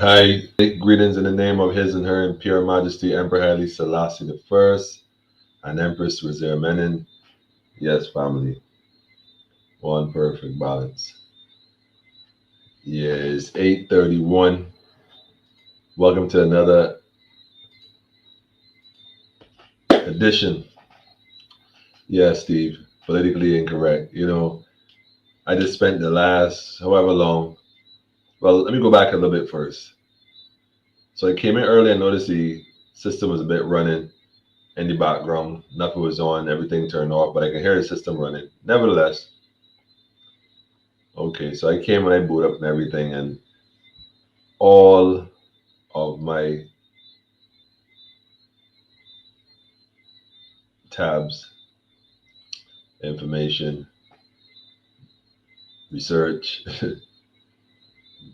Hi, greetings in the name of His and Her Imperial Majesty Emperor Haile Selassie the First and Empress Reserve Menin. Yes, family. One perfect balance. Yes, 8:31. Welcome to another edition. Yeah, Steve. Politically incorrect. I just spent the last however long. Well, let me go back a little bit first. So I came in early and noticed the system was a bit running in the background. Nothing was on, everything turned off, but I can hear the system running. Nevertheless, okay, so I came and I boot up and everything, and all of my tabs, information, research,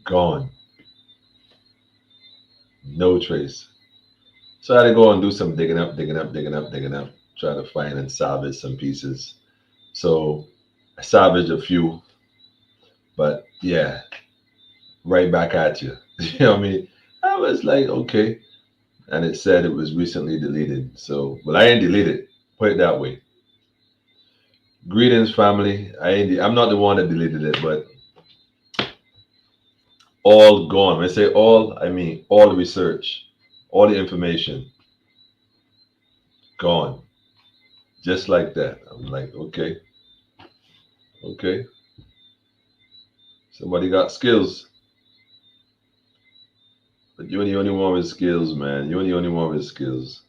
gone. No trace. So I had to go and do some digging up, try to find and salvage some pieces. So I salvaged a few, but yeah, right back at you. You know what I mean? I was like, okay. And it said it was recently deleted. So, well, I ain't deleted. Put it that way. Greetings, family. I'm not the one that deleted it, but all gone. When I say all, I mean all the research, all the information gone, just like that. I'm like, okay, okay. Somebody got skills, but you're the only one with skills, man. You're the only one with skills.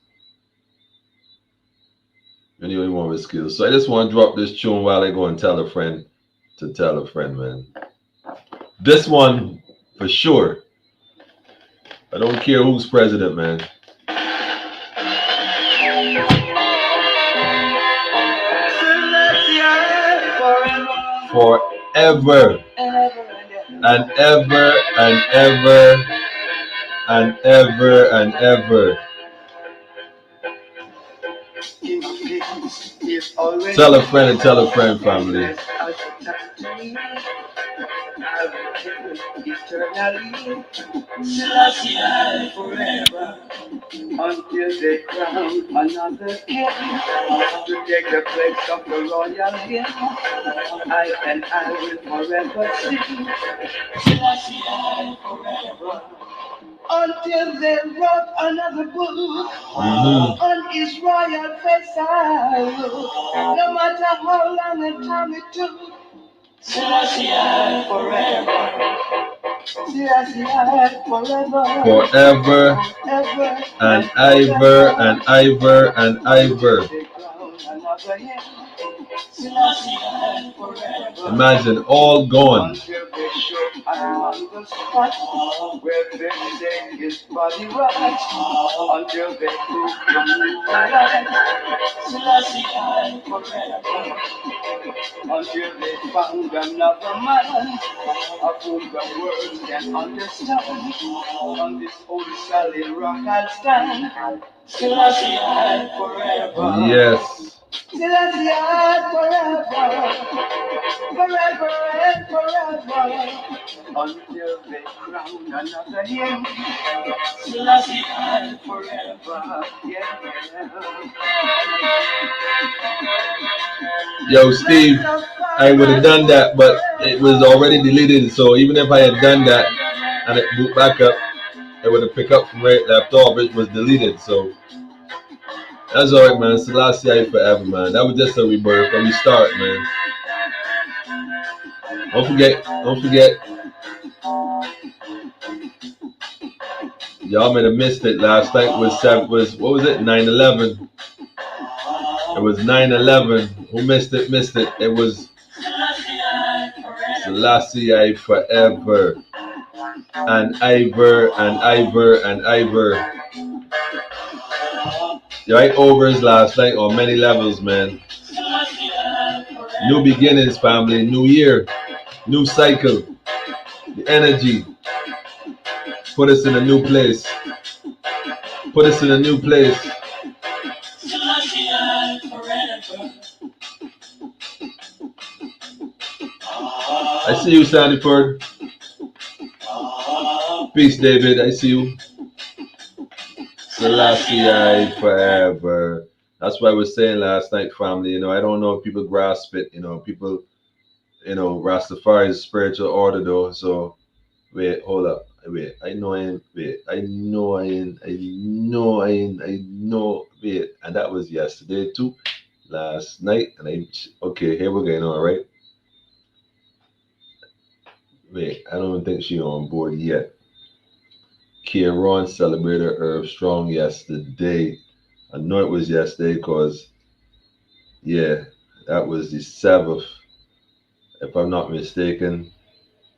You're the only one with skills. So I just want to drop this tune while I go and tell a friend to tell a friend, man. This one for sure. I don't care who's president, man. Forever and ever and ever and ever and ever. Tell a friend and tell a friend, family. Eternally, Selassie forever, until they crown another king to take the place of the royal king. I will forever sing Selassie forever, until they wrote another book on his royal face. I look, no matter how long a time it took. Selassie forever. Selassie forever. Forever. And ever and ever and ever. Imagine all gone. Where they say his body rights until they prove Selassie forever. Until they found another man of whom the world can understand. On this old solid rock I'll stand. Selassie forever. Yes. Selassie forever. Forever and forever. Until they crown another hymn. Selassie forever. Yeah. Yo, Steve, I would have done that, but it was already deleted. So even if I had done that and it boot back up, it would have picked up from where it left off. It was deleted. So that's alright, man. Selassie forever, man. That was just a rebirth, a restart, man. Don't forget. Y'all may have missed it. Last night was what was it? 9/11. It was 9/11. Who missed it? Missed it. It was Selassie forever and ever and ever and ever. Right overs last night on many levels, man. New beginnings, family. New year, new cycle. The energy. Put us in a new place. Put us in a new place. I see you, Sandyford. Peace, David. I see you. Selassie I forever. That's what I was saying last night, family. I don't know if people grasp it. People, Rastafari is spiritual order though. So wait, hold up. Wait, I know I ain't. Wait, I know I ain't. I know I ain't. I know. Wait, and that was yesterday too, last night. And okay, here we're going on, right? Wait, I don't think she on board yet. Kieran celebrated Herb Strong yesterday. I know it was yesterday because, yeah, that was the 7th. If I'm not mistaken,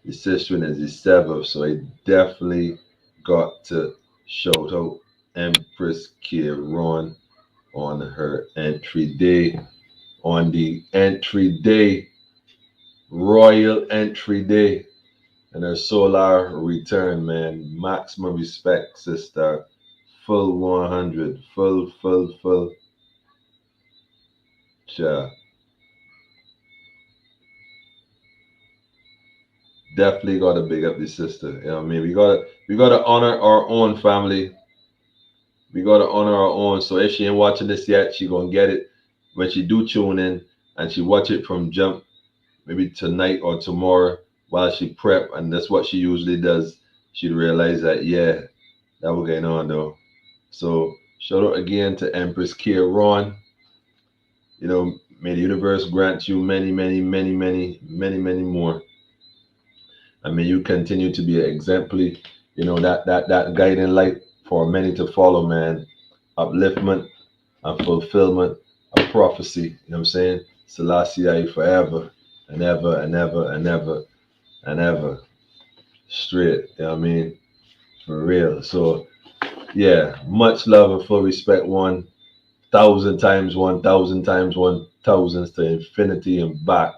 the sister is the 7th. So I definitely got to shout out Empress Kieran on her entry day. On the entry day, royal entry day, and her solar return, man. Maximum respect, sister. Full 100. Full. Sure. Definitely gotta big up the sister. You know what I mean? We gotta honor our own family. We gotta honor our own. So if she ain't watching this yet, she gonna get it when she do tune in and she watch it from jump, maybe tonight or tomorrow while she prep, and that's what she usually does. She'd realize that, yeah, that was going on though. So shout out again to Empress Kieran. May the universe grant you many more. I mean, you continue to be exemplary, that guiding light for many to follow, man. Upliftment and fulfillment of prophecy, you know what I'm saying? Selassie I forever and ever and ever and ever and ever. Straight, you know what I mean? For real. So, yeah, much love and full respect, 1,000 times 1,000 times 1,000 to infinity and back,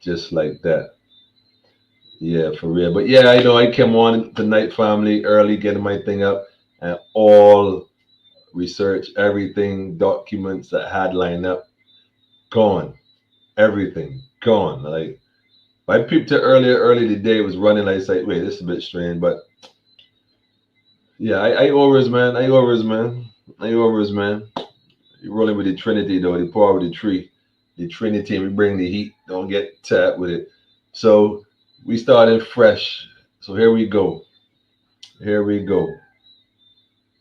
just like that. Yeah, for real. But yeah, I know I came on tonight, family, early, getting my thing up, and all research, everything, documents that had lined up, gone. Everything gone. Like I peeped it early today, was running. I said, wait, this is a bit strange, but yeah, I overs, man. I overs, man. I overs, man. You're rolling with the Trinity, though, the power of the tree, the Trinity, and we bring the heat. Don't get tapped with it. So we started fresh. So here we go. Here we go.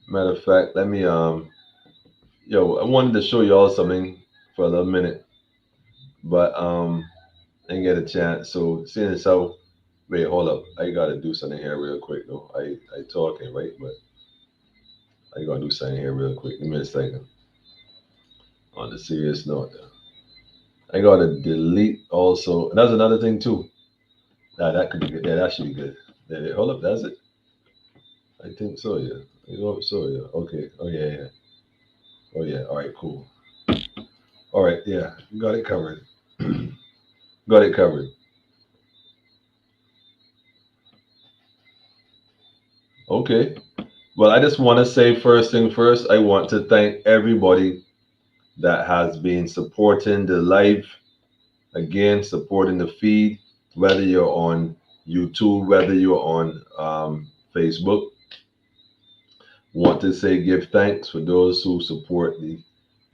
Matter of fact, let me yo, I wanted to show you all something for a little minute, but I didn't get a chance. So seeing as how, wait, hold up, I gotta do something here real quick though. I talking right, but I gotta do something here real quick. Give me a second. On the serious note, I gotta delete also. And that's another thing too. Nah, that could be good. Yeah, that should be good. Hold up, that's it. I think so. Yeah. I hope so. Yeah. Okay. Oh yeah. Yeah. Oh yeah. All right. Cool. All right. Yeah. Got it covered. Got it covered. Okay. Well, I just want to say first thing first, I want to thank everybody that has been supporting the live, again, supporting the feed, whether you're on YouTube, whether you're on Facebook. Want to say give thanks for those who support the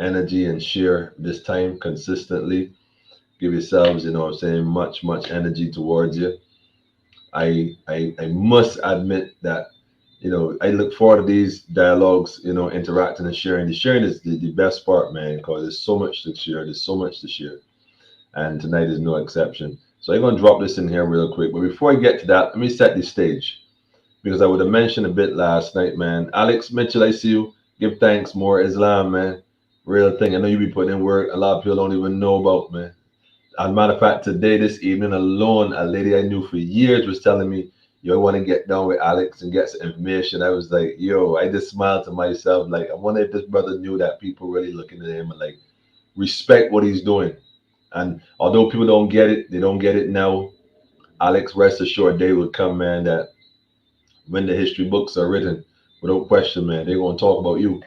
energy and share this time consistently. Give yourselves, what I'm saying, much energy towards you. I must admit that I look forward to these dialogues, interacting and sharing. The sharing is the best part, man, because there's so much to share. There's so much to share, and tonight is no exception. So I'm gonna drop this in here real quick. But before I get to that, let me set the stage because I would have mentioned a bit last night, man. Alex Mitchell, I see you. Give thanks, more Islam, man. Real thing. I know you be putting in work. A lot of people don't even know about, man. As a matter of fact, today, this evening alone, a lady I knew for years was telling me, yo, I want to get down with Alex and get some information. I was like, yo, I just smiled to myself. Like, I wonder if this brother knew that people really looking at him and like respect what he's doing. And although people don't get it, they don't get it now. Alex, rest assured, day will come, man, that when the history books are written, without question, man, they're going to talk about you.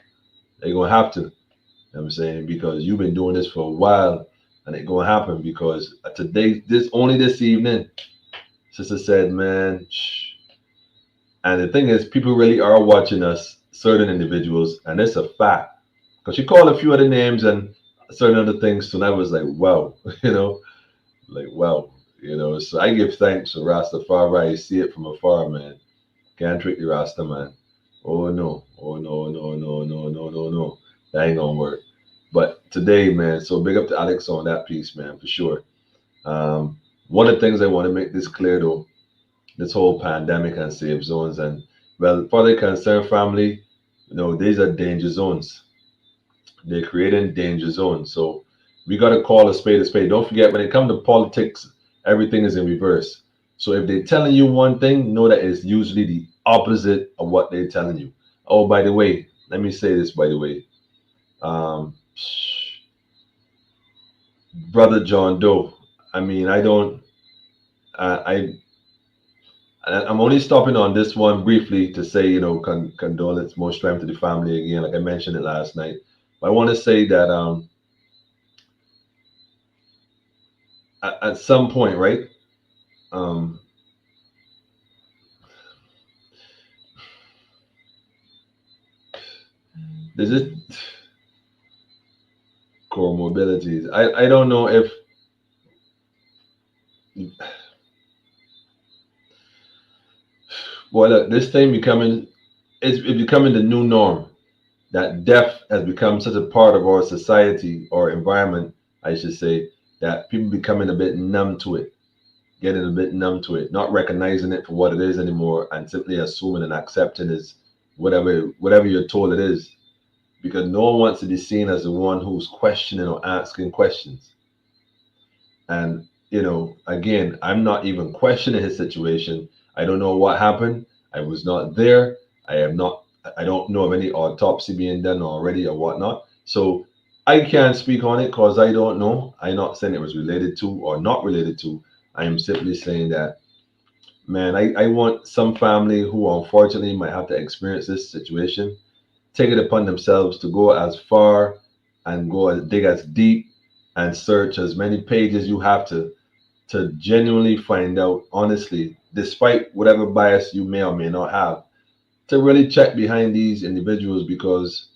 They're going to have to. You know what I'm saying? Because you've been doing this for a while and it's going to happen because today, this evening, sister said, man, shh, And the thing is, people really are watching us, certain individuals, and it's a fact. Because she called a few other names and certain other things, so I was like, wow, you know, like wow, you know. So I give thanks to Rastafari. I see it from afar, man. Can't trick the Rasta man. Oh no, oh no, no, no, no, no, no, no. That ain't gonna work. But today, man, so big up to Alex on that piece, man, for sure. Um, One of the things I want to make this clear though, this whole pandemic and safe zones, and well, for the concerned family, you know, these are danger zones. They're creating danger zones. So we got to call a spade a spade. Don't forget, when it comes to politics, everything is in reverse. So if they're telling you one thing, know that it's usually the opposite of what they're telling you. Oh, by the way, let me say this, by the way. Um, Brother John Doe, I mean, I don't, I, I'm only stopping on this one briefly to say, you know, condolence, more strength to the family again, like I mentioned it last night. But I want to say that at some point, right? Um, there's this comorbidities. I don't know if, well, look, this thing becoming, it's becoming the new norm. That death has become such a part of our society or environment, I should say, that people becoming a bit numb to it, getting a bit numb to it, not recognizing it for what it is anymore, and simply assuming and accepting is whatever you're told it is, because no one wants to be seen as the one who's questioning or asking questions. And, you know, again, I'm not even questioning his situation. I don't know what happened. I was not there. I am not, I don't know of any autopsy being done already or whatnot. So I can't speak on it because I don't know. I'm not saying it was related to or not related to. I am simply saying that, man, I want some family who unfortunately might have to experience this situation take it upon themselves to go as far and go as dig as deep and search as many pages you have to genuinely find out honestly, despite whatever bias you may or may not have, to really check behind these individuals because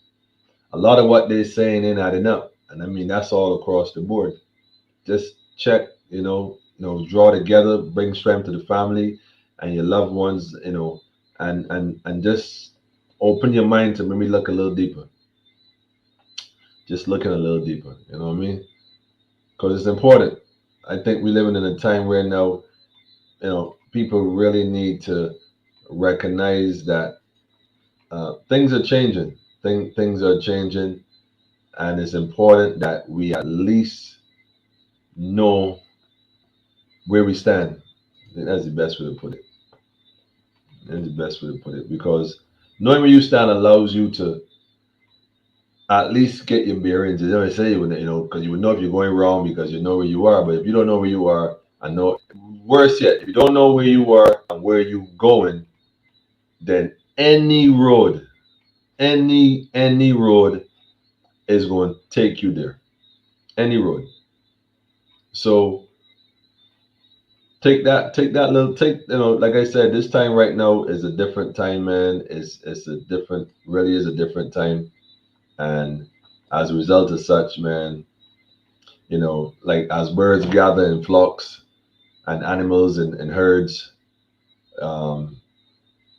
a lot of what they're saying ain't adding up. And I mean that's all across the board. Just check, draw together, bring strength to the family and your loved ones, and just open your mind to maybe look a little deeper. Just looking a little deeper. You know what I mean? Because it's important. I think we're living in a time where now, people really need to recognize that things are changing. Things are changing, and it's important that we at least know where we stand. I think that's the best way to put it. That's the best way to put it because knowing where you stand allows you to at least get your bearings. You know, I say, because you would know if you're going wrong because you know where you are. But if you don't know where you are, I know worse yet, if you don't know where you are and where you're going, then any road is going to take you there. Any road. So take that little take. Like I said, this time right now is a different time, man. It's a different, really is a different time, and as a result of such, man, like as birds gather in flocks and animals in herds. Um,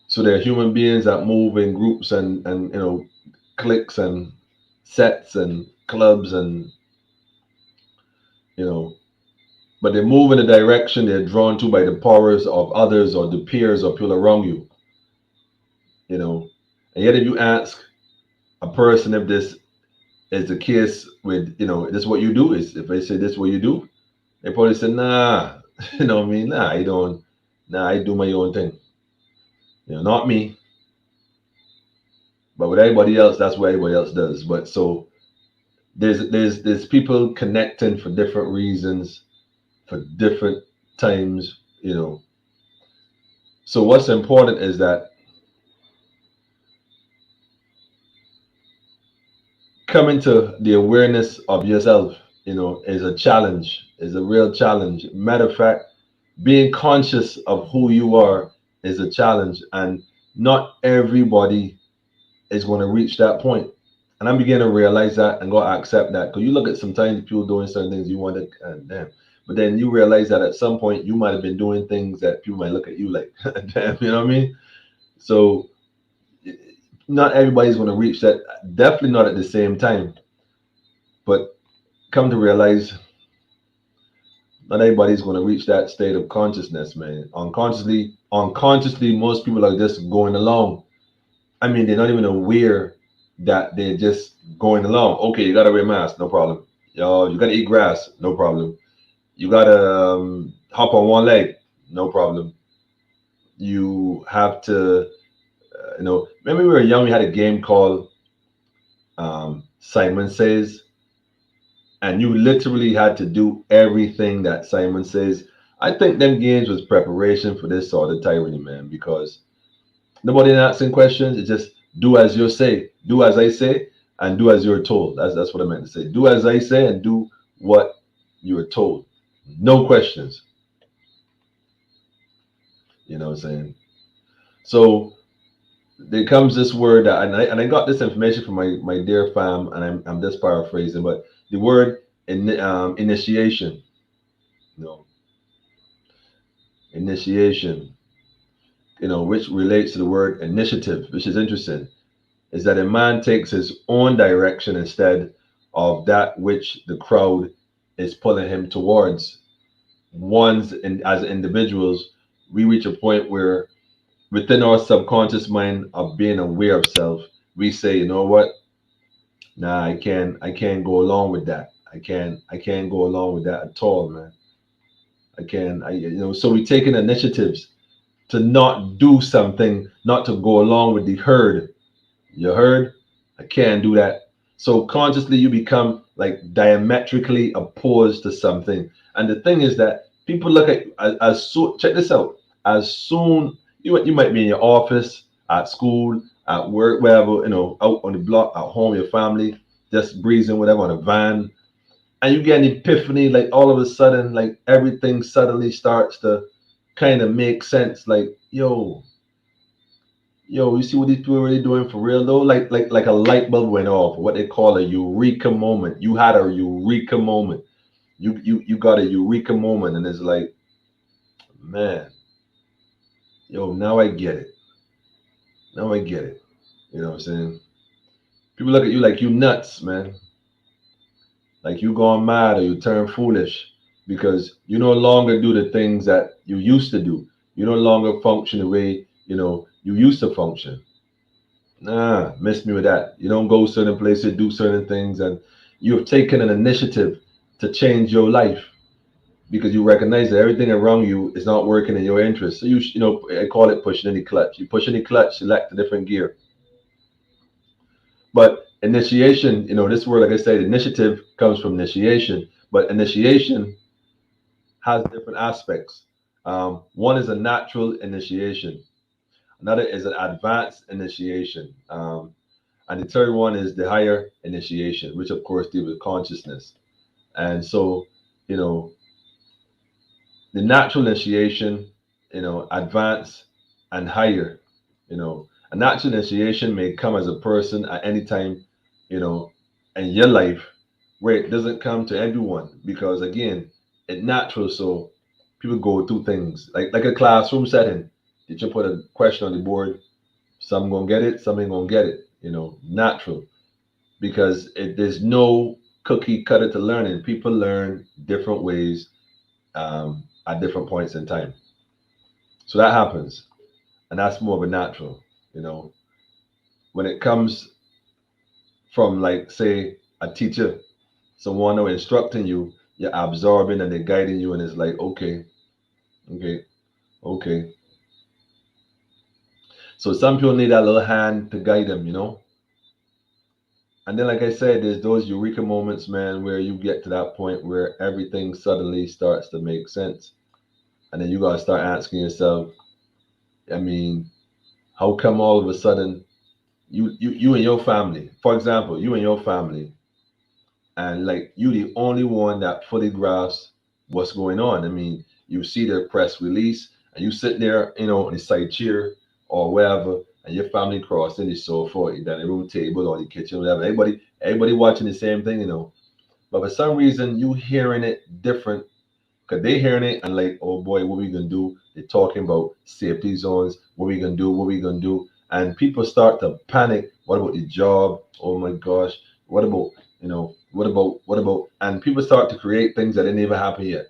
so there are human beings that move in groups and cliques and sets and clubs and you know, but they move in a direction they're drawn to by the powers of others or the peers or people around you. You know, and yet if you ask a person if this is the case with this is what you do is if they say this is what you do, they probably say nah. You know what I mean? Nah, I don't. Nah, I do my own thing. Not me, but with everybody else, that's what everybody else does. But so there's people connecting for different reasons, for different times. So what's important is that coming to the awareness of yourself, is a challenge, is a real challenge. Matter of fact, being conscious of who you are is a challenge, and Not everybody is going to reach that point. And I'm beginning to realize that and go accept that. Because you look at sometimes people doing certain things you want to, damn. But then you realize that at some point you might have been doing things that people might look at you like, damn, you know what I mean? So not everybody's going to reach that. Definitely not at the same time. But come to realize not everybody's going to reach that state of consciousness, man. Unconsciously, most people are just going along. I mean, they're not even aware that they're just going along. Okay, you gotta wear a mask, no problem. Yo, you gotta eat grass, no problem. You gotta hop on one leg, no problem. You have to, remember we were young, we had a game called Simon Says, and you literally had to do everything that Simon Says. I think them games was preparation for this sort of tyranny, man, because nobody asking questions. It's just do as you say, do as I say, and do as you're told. That's what I meant to say. Do as I say and do what you're told. No questions. You know what I'm saying? So there comes this word that, and I got this information from my dear fam, and I'm just paraphrasing, but the word initiation. You know, initiation. Which relates to the word initiative, which is interesting. Is that a man takes his own direction instead of that which the crowd is pulling him towards. As individuals, we reach a point where within our subconscious mind of being aware of self, we say, you know what? Nah, I can't go along with that. I can't go along with that at all, man. I can I so we taking initiatives to not do something, not to go along with the herd. You heard? I can't do that. So consciously, you become like diametrically opposed to something. And the thing is that people look at as soon. Check this out. As soon you might be in your office, at school, at work, wherever out on the block, at home, your family, just breezing whatever on a van, and you get an epiphany. Like all of a sudden, like everything suddenly starts to kind of make sense. Like yo, you see what these people are really doing for real though? Like a light bulb went off, what they call a eureka moment. You had a eureka moment. You got a eureka moment, and it's like, man, yo, now I get it. Now I get it. You know what I'm saying? People look at you like you nuts, man. Like you gone mad or you turn foolish because you no longer do the things that you used to do. You no longer function the way you used to function. Nah, miss me with that. You don't go certain places, do certain things, and you have taken an initiative to change your life because you recognize that everything around you is not working in your interest. So I call it pushing any clutch. You push any clutch, select a different gear. But initiation, this word, like I said, initiative comes from initiation, but initiation has different aspects. One is a natural initiation. Another is an advanced initiation. And the third one is the higher initiation, which of course deals with consciousness. And so, you know, the natural initiation, advanced and higher, a natural initiation may come as a person at any time, you know, in your life where it doesn't come to everyone because again, it's natural. So people go through things like a classroom setting. Did you put a question on the board? Some gonna get it, some ain't gonna get it, natural because there's no cookie cutter to learning. People learn different ways at different points in time. So that happens, and that's more of a natural. You know, when it comes from like say a teacher, someone who instructing you, you're absorbing and they're guiding you, and it's like okay, okay, okay. So some people need that little hand to guide them. And then, like I said, there's those eureka moments, man, where you get to that point where everything suddenly starts to make sense. And then you gotta start asking yourself, I mean, how come all of a sudden you and your family, for example, you and your family, and like you the only one that fully grasps what's going on. I mean, you see their press release and you sit there, on the side chair or wherever, and your family crossing the sofa, or the dining room table, or the kitchen, whatever. Everybody watching the same thing, But for some reason, you hearing it different because they hearing it and like, oh boy, what we gonna do? They're talking about safety zones. What we gonna do? What we gonna do? And people start to panic. What about the job? Oh my gosh. What about what about? And people start to create things that didn't even happen yet.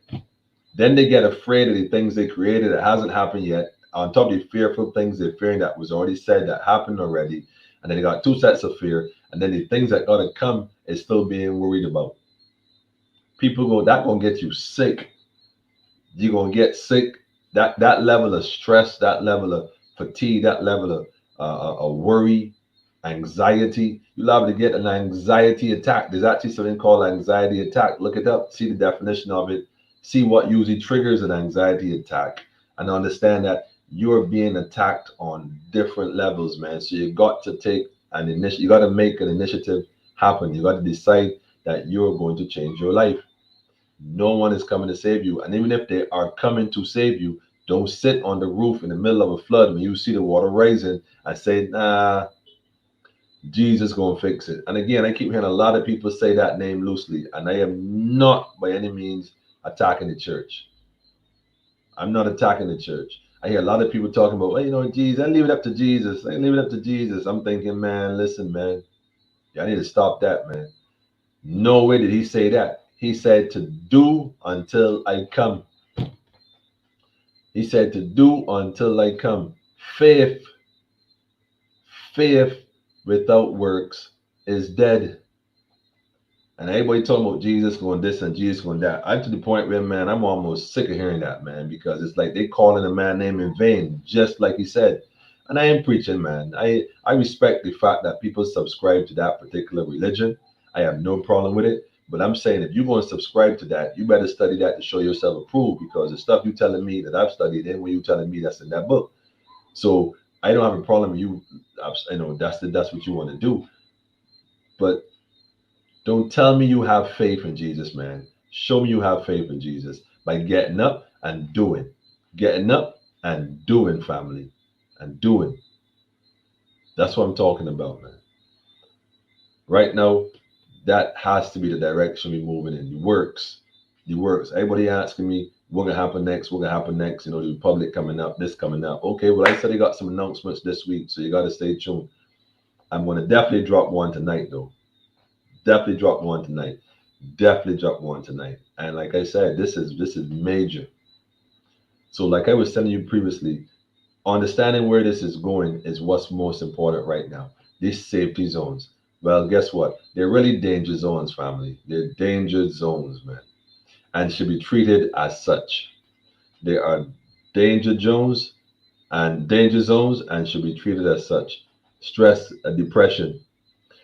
Then they get afraid of the things they created that hasn't happened yet. On top of the fearful things they're fearing that was already said that happened already. And then they got two sets of fear. And then the things that gotta come is still being worried about. People go, that gonna get you sick. You're gonna get sick. That level of stress, that level of fatigue, that level of worry, anxiety. You're liable to get an anxiety attack. There's actually something called anxiety attack. Look it up. See the definition of it. See what usually triggers an anxiety attack, and understand that you're being attacked on different levels, man. So you got to take an initiative. You got to make an initiative happen. You got to decide that you're going to change your life. No one is coming to save you. And even if they are coming to save you, don't sit on the roof in the middle of a flood when you see the water rising and say, nah, Jesus gonna fix it. And again, I keep hearing a lot of people say that name loosely, and I am not by any means attacking the church. I'm not attacking the church. I hear a lot of people talking about, well, Jesus, I leave it up to Jesus. I leave it up to Jesus. I'm thinking, man, listen, man, I need to stop that, man. No way did he say that. He said to do until I come. He said to do until I come. Faith, faith without works is dead. And everybody talking about Jesus going this and Jesus going that. I'm to the point where, man, I'm almost sick of hearing that, man, because it's like they calling a man name in vain, just like he said. And I am preaching, man. I respect the fact that people subscribe to that particular religion. I have no problem with it. But I'm saying if you're going to subscribe to that, you better study that to show yourself approved, because the stuff you telling me that I've studied and when you telling me that's in that book. So I don't have a problem with you. That's what you want to do. But don't tell me you have faith in Jesus, man. Show me you have faith in Jesus by getting up and doing. Getting up and doing, family. And doing. That's what I'm talking about, man. Right now, that has to be the direction we're moving in. The works. The works. Everybody asking me what gonna happen next, what gonna happen next, the Republic coming up, this coming up. Okay, well, I said I got some announcements this week, so you gotta stay tuned. I'm gonna definitely drop one tonight though. Definitely drop one tonight. Definitely drop one tonight. And like I said, this is major. So like I was telling you previously, understanding where this is going is what's most important right now. These safety zones. Well, guess what? They're really danger zones, family. They're danger zones, man, and should be treated as such. They are danger zones and should be treated as such. Stress, depression.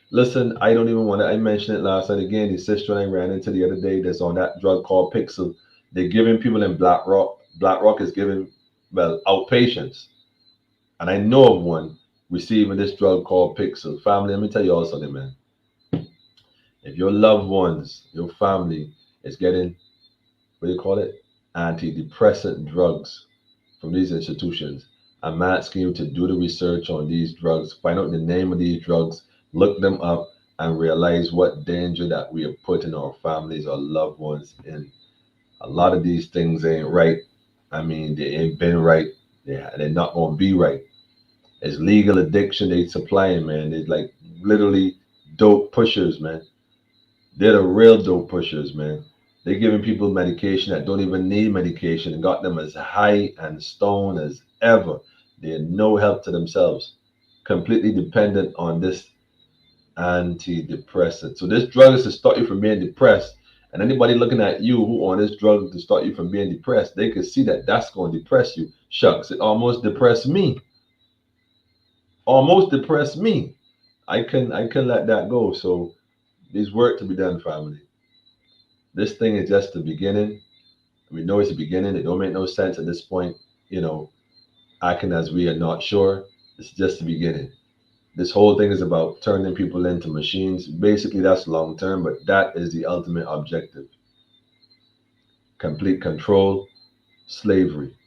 Listen, I don't even want to. I mentioned it last night again. The sister I ran into the other day that's on that drug called Pixel. They're giving people in Black Rock. Black Rock is giving, well, outpatients. And I know of one receiving this drug called Pixel. Family, let me tell you all something, man. If your loved ones, your family is getting, what do you call it? Antidepressant drugs from these institutions, I'm asking you to do the research on these drugs, find out the name of these drugs, look them up, and realize what danger that we are putting our families or loved ones in. A lot of these things ain't right. I mean, they ain't been right. They're not going to be right. It's legal addiction they supplying, man. They're like literally dope pushers, man. They're the real dope pushers, man. They're giving people medication that don't even need medication and got them as high and stoned as ever. They're no help to themselves. Completely dependent on this antidepressant. So this drug is to stop you from being depressed. And anybody looking at you who on this drug to stop you from being depressed, they can see that that's going to depress you. Shucks, it almost depressed me. Almost depressed me. I can let that go. So there's work to be done, family. This thing is just the beginning. We know it's the beginning. It don't make no sense at this point, you know, acting as we are not sure. It's just the beginning. This whole thing is about turning people into machines. Basically, that's long term, but that is the ultimate objective. Complete control, slavery,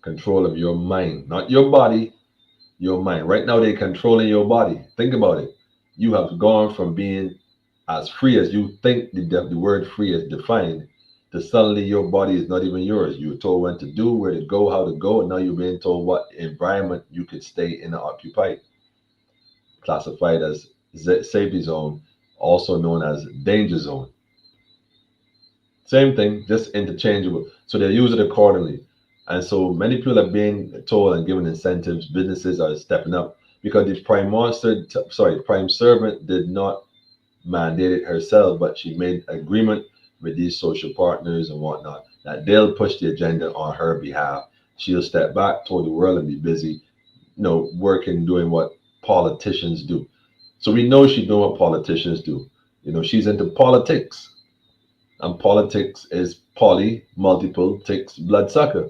control of your mind, not your body, your mind. Right now, they're controlling your body. Think about it. You have gone from being as free as you think the word free is defined to suddenly your body is not even yours. You were told when to do, where to go, how to go, and now you're being told what environment you could stay in and occupy, classified as safety zone, also known as danger zone. Same thing, just interchangeable. So they use it accordingly. And so many people are being told and given incentives. Businesses are stepping up because the prime servant did not mandate it herself, but she made agreement with these social partners and whatnot that they'll push the agenda on her behalf. She'll step back toward the world and be busy, working, doing what politicians do. So we know she's doing what politicians do. She's into politics, and politics is poly, multiple, ticks, bloodsucker.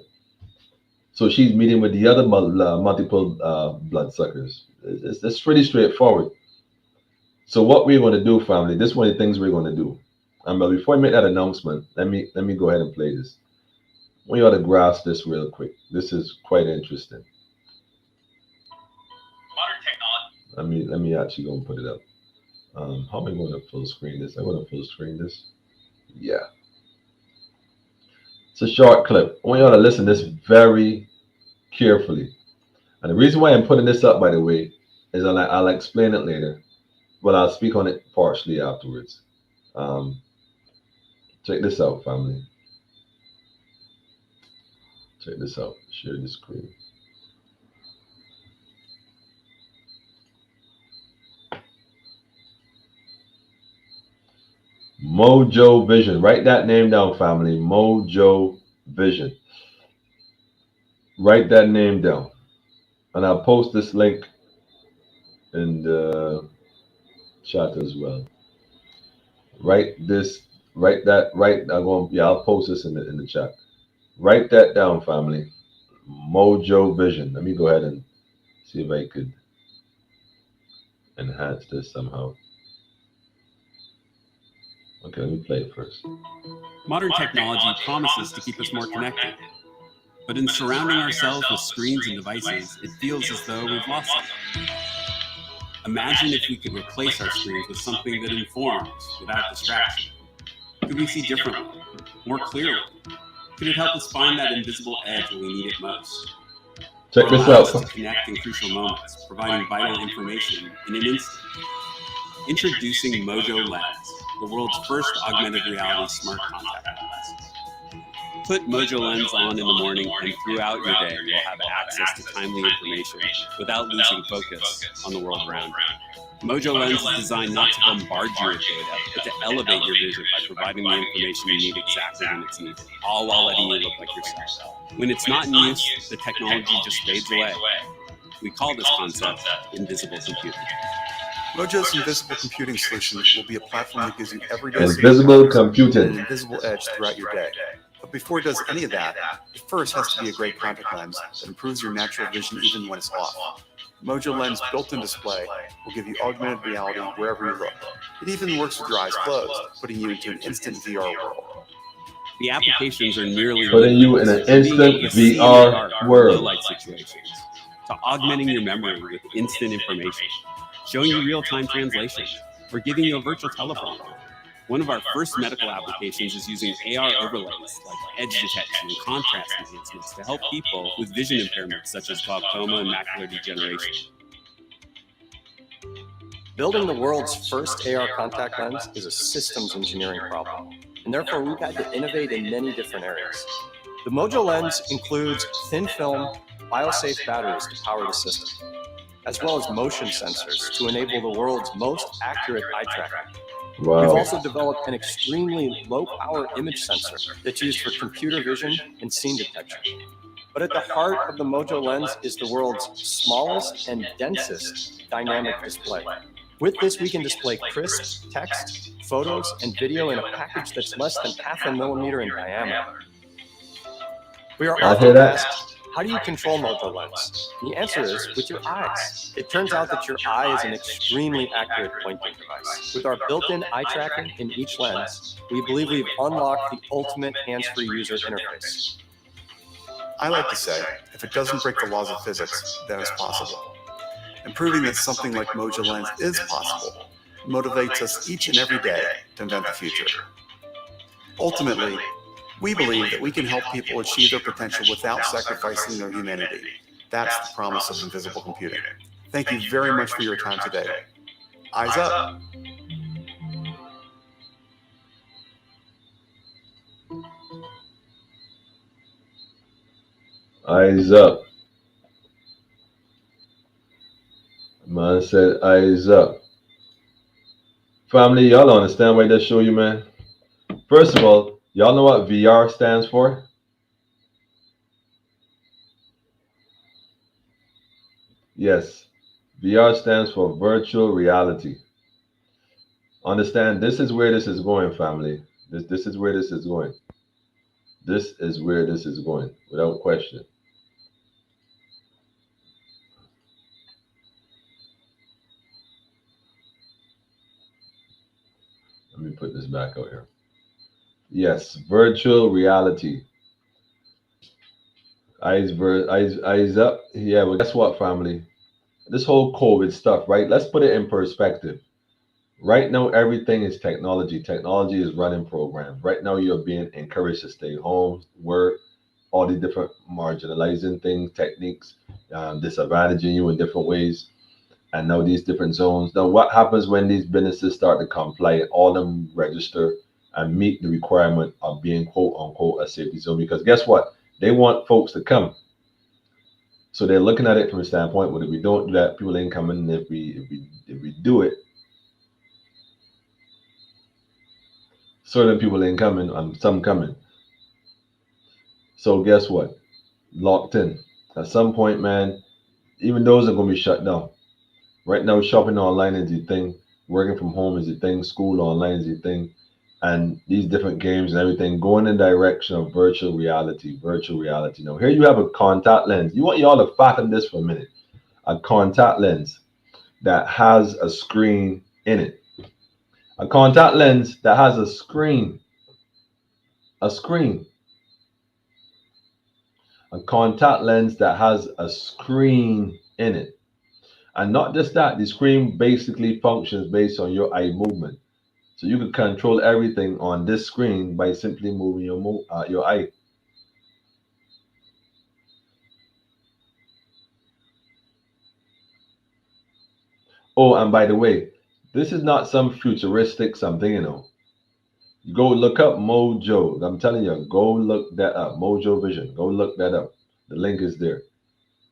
So she's meeting with the other multiple bloodsuckers. It's pretty straightforward. So what we're going to do, family, this is one of the things we're going to do. But before I make that announcement, let me go ahead and play this. I want you all to grasp this real quick. This is quite interesting. Let me actually go and put it up. How am I going to full screen this? I'm going to full screen this. Yeah. It's a short clip. I want you all to listen to this very carefully. And the reason why I'm putting this up, by the way, is I'll explain it later, but I'll speak on it partially afterwards. Check this out, family. Check this out. Share the screen. Mojo Vision. Write that name down, family. Mojo Vision. Write that name down. And I'll post this link in the chat as well. I'll post this in the chat. Write that down, family. Mojo Vision. Let me go ahead and see if I could enhance this somehow. Okay, let me play it first. Modern technology promises to keep us more connected, but in surrounding ourselves with screens and devices, it feels as though we've lost something. Imagine if we could replace our screens with something that informs without distraction. Could we see differently, more clearly? Could it help us find that invisible edge when we need it most? Check this allow us out. to connect in crucial moments, providing vital information in an instant. Introducing Mojo Lens, the world's first augmented reality smart contact lens. Put Mojo Lens on in the morning, and throughout your day, you'll have access to timely information without losing focus on the world around you. Mojo Lens is designed not to bombard you with data, but to elevate your vision by providing the information you need exactly when it's needed, all while letting you look like yourself. When it's not in use, the technology just fades away. We call this concept invisible computing. Mojo's invisible computing solution will be a platform that gives you everyday Invisible computing. and an invisible edge throughout your day. But before it does any of that, it first has to be a great contact lens that improves your natural vision even when it's off. Mojo Lens built-in display will give you augmented reality wherever you look. It even works with your eyes closed, putting you into an instant VR world. The applications are nearly Putting you in an instant VR world. Low-light situations, to augmenting your memory with instant information, showing you real-time translation, or giving you a virtual telephone. One of our first medical applications is using AR overlays like edge detection and contrast enhancements to help people with vision impairments such as glaucoma and macular degeneration. Building the world's first AR contact lens is a systems engineering problem, and therefore we've had to innovate in many different areas. The Mojo Lens includes thin film, biosafe batteries to power the system, as well as motion sensors to enable the world's most accurate eye tracking. Wow. We've also developed an extremely low-power image sensor that's used for computer vision and scene detection. But at the heart of the Mojo Lens is the world's smallest and densest dynamic display. With this, we can display crisp text, photos, and video in a package that's less than 0.5 millimeter in diameter. We are often asked, how do you control Mojo Lens? The answer is with your eyes. It turns out that your eye is an extremely accurate pointing device. With our built-in eye tracking in each lens, we believe we've unlocked the ultimate hands-free user interface. I like to say, if it doesn't break the laws of physics, then it's possible. and proving that something like Mojo Lens is possible motivates us each and every day to invent the future. Ultimately, we believe that we can help people achieve their potential without sacrificing their humanity. That's the promise of invisible computing. Thank you very much for your time today. Eyes up. Eyes up. Man said eyes up. Family, y'all understand why they show you, man? First of all, y'all know what VR stands for? Yes, VR stands for virtual reality. Understand, this is where this is going, family. This is where this is going. This is where this is going, without question. Let me put this back out here. Yes, virtual reality. Eyes up. Yeah, well, guess what, family? This whole COVID stuff, right? Let's put it in perspective. Right now, everything is technology. Technology is running programs. Right now, you're being encouraged to stay home, work, all these different marginalizing things, techniques, disadvantaging you in different ways. And now these different zones. Now, what happens when these businesses start to comply, all of them register and meet the requirement of being quote unquote a safety zone? Because guess what? They want folks to come. So they're looking at it from a standpoint, well, if we don't do that, people ain't coming. If we do it, certain people ain't coming and some coming. So guess what? Locked in. At some point, man, even those are gonna be shut down. Right now, shopping online is the thing, working from home is the thing, school online is the thing, and these different games and everything going in the direction of virtual reality. Virtual reality. Now, here you have a contact lens. You want y'all to fathom this for a minute. A contact lens that has a screen in it. A contact lens that has a screen. A screen. A contact lens that has a screen in it. And not just that, the screen basically functions based on your eye movement. So you can control everything on this screen by simply moving your eye. Oh, and by the way, this is not some futuristic something, you know. You go look up Mojo. I'm telling you, go look that up. Mojo Vision. Go look that up. The link is there.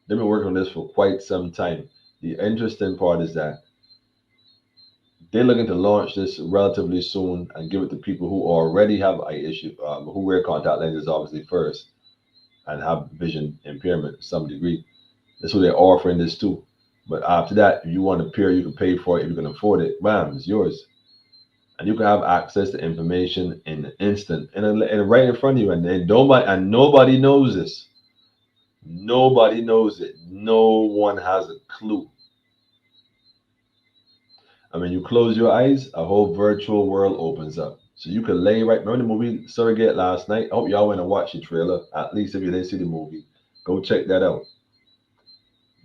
They've been working on this for quite some time. The interesting part is that they're looking to launch this relatively soon and give it to people who already have eye issue, who wear contact lenses obviously first and have vision impairment to some degree. That's what they're offering this too. But after that, if you want a pair, you can pay for it. If you can afford it, bam, it's yours. And you can have access to information in an instant and right in front of you. And nobody knows this. Nobody knows it. No one has a clue. And when you close your eyes, a whole virtual world opens up. So you can lay right. Remember the movie Surrogate last night? I hope y'all went and watched the trailer. At least if you didn't see the movie, go check that out.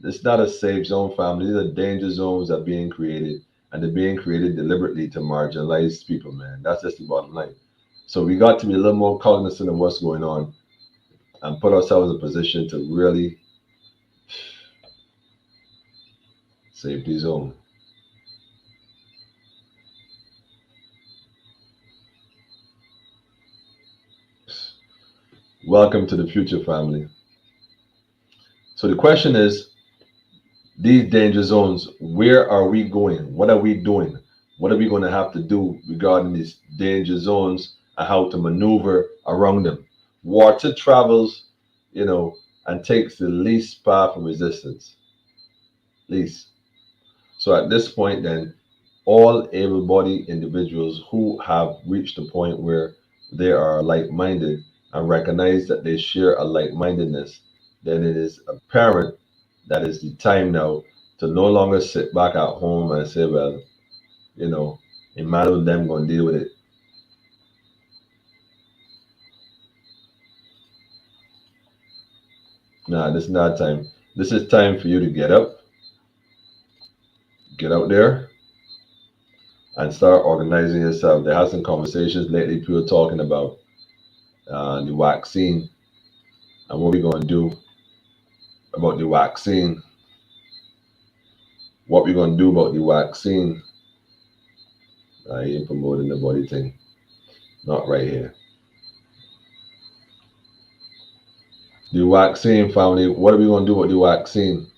It's not a safe zone, family. These are danger zones that are being created, and they're being created deliberately to marginalize people, man. That's just the bottom line. So we got to be a little more cognizant of what's going on and put ourselves in a position to really safety zone. Welcome to the future, family. So the question is, these danger zones, where are we going? What are we doing? What are we going to have to do regarding these danger zones and how to maneuver around them? Water travels, and takes the least path of resistance. Least. So at this point, then, all able bodied individuals who have reached a point where they are like minded and recognize that they share a like mindedness, then it is apparent that it's the time now to no longer sit back at home and say, well, imagine them going to deal with it. Nah, this is not time. This is time for you to get up there and start organizing yourself. There has some conversations lately, people talking about the vaccine and what we're going to do about the vaccine. What we're going to do about the vaccine. I ain't promoting the body thing. Not right here. The vaccine, family. What are we going to do about the vaccine?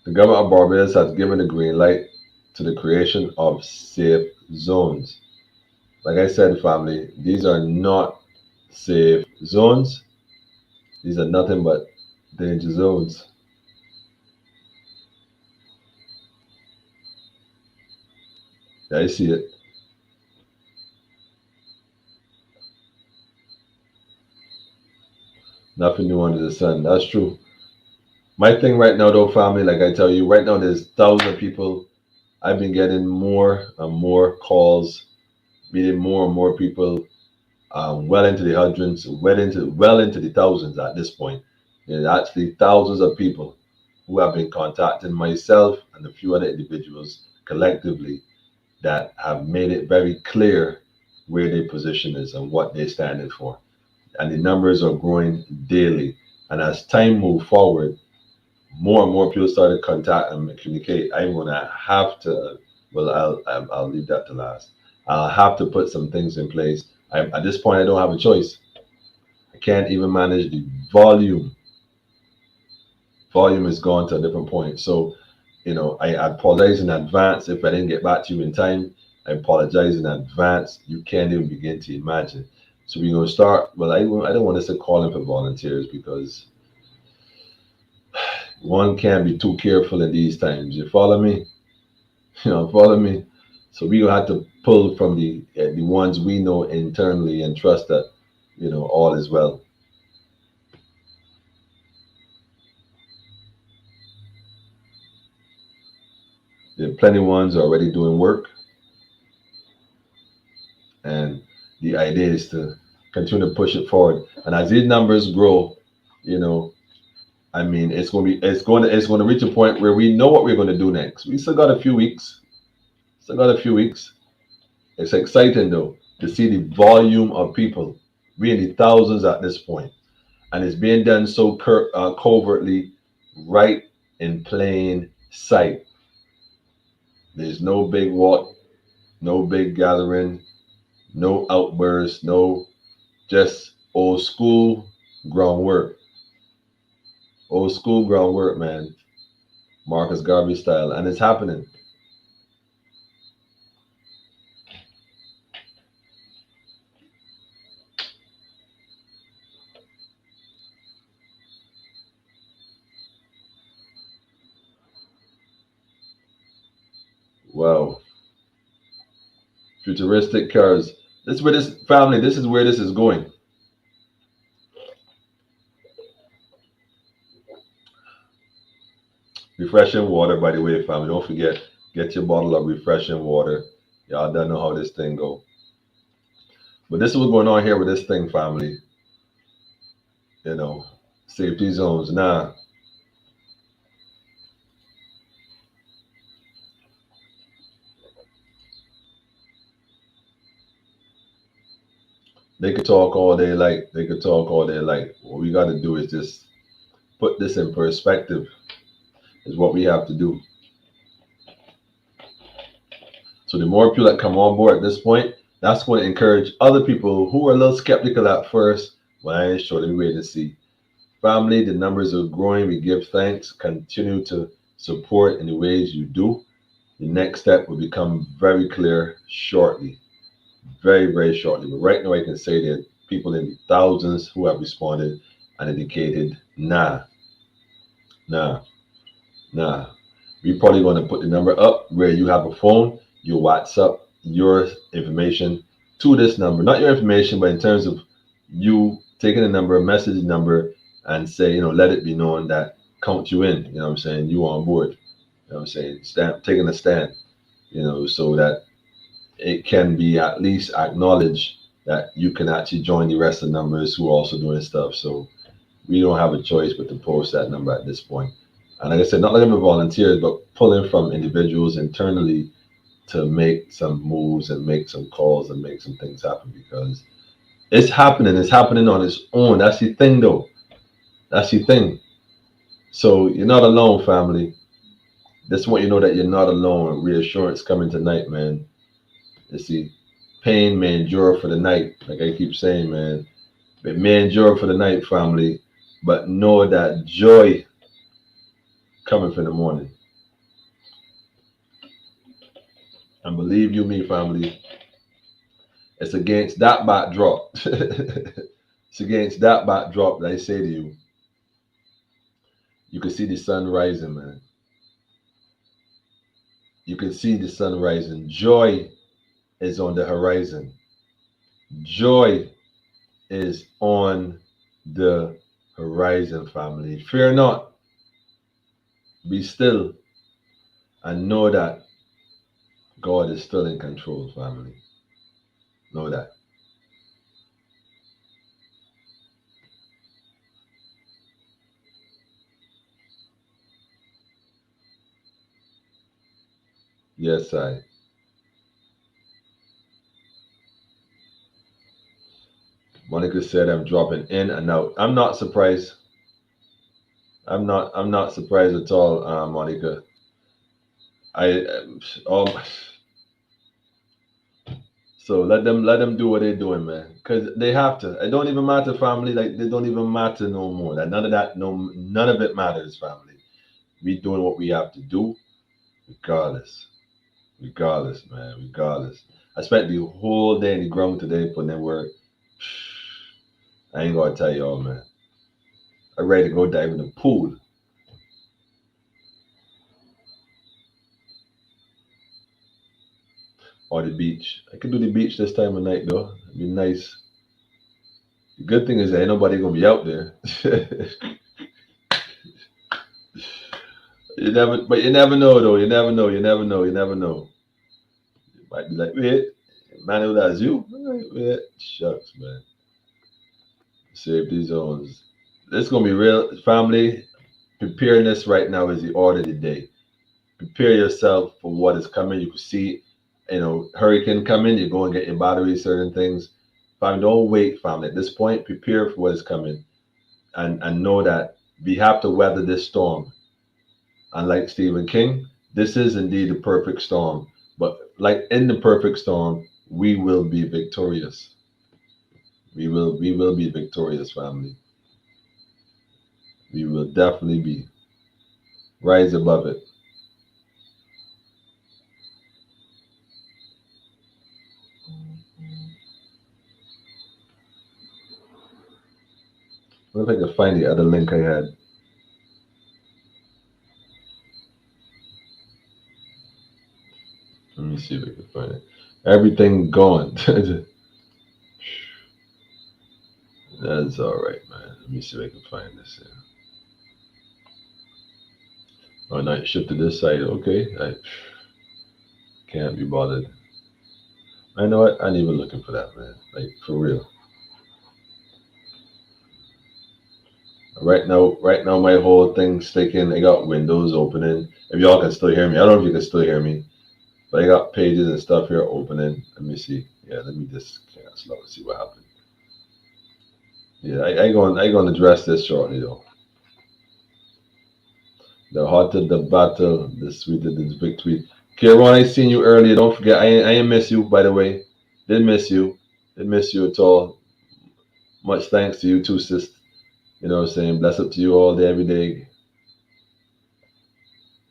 The government of Barbados has given the green light to the creation of safe zones. Like I said, family, these are not safe zones. These are nothing but danger zones. Yeah, I see it. Nothing new under the sun. That's true. My thing right now, though, family, like I tell you, right now there's thousands of people. I've been getting more and more calls, meeting more and more people, well into the hundreds, well into the thousands at this point. There's actually thousands of people who have been contacting myself and a few other individuals collectively that have made it very clear where their position is and what they're standing for. And the numbers are growing daily. And as time moves forward, more and more people start to contact and communicate. I'm gonna have to. Well, I'll leave that to last. I'll have to put some things in place. At this point, I don't have a choice. I can't even manage the volume. Volume is gone to a different point. So, I apologize in advance if I didn't get back to you in time. I apologize in advance. You can't even begin to imagine. So we're gonna start. Well, I don't want us to call in for volunteers because one can't be too careful in these times. You follow me? Follow me. So we gonna have to pull from the ones we know internally and trust that all is well. There are plenty of ones already doing work, and the idea is to continue to push it forward. And as these numbers grow, you know, I mean, it's going to reach a point where we know what we're going to do next. We still got a few weeks. Still got a few weeks. It's exciting though to see the volume of people. We in the thousands at this point, and it's being done so covertly, right in plain sight. There's no big walk, no big gathering, no outbursts, no just old school groundwork, man. Marcus Garvey style, and it's happening. Wow, futuristic cars. This is where this family. This is where this is going. Refreshing water, by the way, family. Don't forget, get your bottle of refreshing water. Y'all don't know how this thing go. But this is what's going on here with this thing, family. You know, safety zones. Nah, they could talk all day like they could talk all day like. What we got to do is just put this in perspective. Is what we have to do. So the more people that come on board at this point, that's going to encourage other people who are a little skeptical at first. Well, I ain't sure. Let me wait and see. Family, the numbers are growing. We give thanks. Continue to support in the ways you do. The next step will become very clear shortly. Very, very shortly. But right now, I can say that people in the thousands who have responded and indicated, nah, nah, nah. We're probably going to put the number up where you have a phone, you WhatsApp your information to this number. Not your information, but in terms of you taking a number, a message number, and say, let it be known that count you in. You know what I'm saying? You on board. You know what I'm saying? Taking a stand, so that it can be at least acknowledged that you can actually join the rest of the numbers who are also doing stuff. So we don't have a choice but to post that number at this point. And like I said, not looking for volunteers, but pulling from individuals internally to make some moves and make some calls and make some things happen because it's happening. It's happening on its own. That's the thing, though. That's the thing. So you're not alone, family. Just want you to know that you're not alone. Reassurance coming tonight, man. You see, pain may endure for the night, like I keep saying, man. It may endure for the night, family, but know that joy coming for the morning. And believe you me, family, it's against that backdrop. It's against that backdrop that I say to you, you can see the sun rising, man. You can see the sun rising. Joy is on the horizon. Joy is on the horizon, family. Fear not. Be still and know that God is still in control, family. Know that. Yes, I. Monica said I'm dropping in and out. I'm not surprised. I'm not surprised at all, Monica. I um so let them do what they're doing, man. Cause they have to. It don't even matter, family. Like they don't even matter no more. Like none of that, none of it matters, family. We doing what we have to do, regardless. Regardless, man. Regardless. I spent the whole day in the ground today putting in work. I ain't gonna tell y'all, man. I'm ready to go dive in the pool. Or the beach. I could do the beach this time of night though. It'd be nice. The good thing is that ain't nobody gonna be out there. But you never know though. You never know. You never know. You never know. You might be like, wait, man, that's you. Wait, shucks, man. Safety zones. This gonna be real, family. Preparedness right now is the order of the day. Prepare yourself for what is coming. You can see, hurricane coming. You go and get your batteries, certain things. Family, don't wait, family. At this point, prepare for what is coming, and know that we have to weather this storm. And like Stephen King, this is indeed the perfect storm. But like in the perfect storm, we will be victorious. We will be victorious, family. We will definitely be. Rise above it. I wonder if I can find the other link I had. Let me see if I can find it. Everything gone. That's all right, man. Let me see if I can find this here. Oh, no, it shipped to this site. Okay, I can't be bothered. I know what? I ain't even looking for that, man. Like for real. Right now, my whole thing's sticking. I got windows opening. If y'all can still hear me, I don't know if you can still hear me, but I got pages and stuff here opening. Let me see. Yeah, let me just cancel out and see what happened. Yeah, I going to address this shortly though. The hotter the battle, the sweeter the victory. Kieran, I seen you earlier. Don't forget, I ain't miss you, by the way. Didn't miss you. Didn't miss you at all. Much thanks to you too, sis. You know what I'm saying? Bless up to you all day, every day.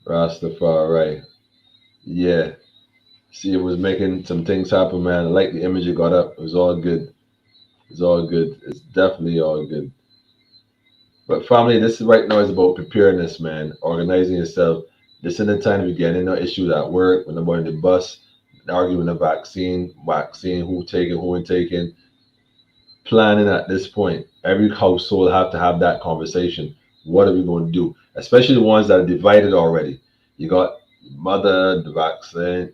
Rastafari. Yeah. See, it was making some things happen, man. I like the image you got up. It was all good. It's all good. It's definitely all good. But family, this is right now is about preparedness, man. Organizing yourself. This is the time we get in no issues at work, when they're on the bus, arguing the vaccine, who taking, who ain't taking. Planning at this point. Every household have to have that conversation. What are we going to do? Especially the ones that are divided already. You got mother, the vaccine,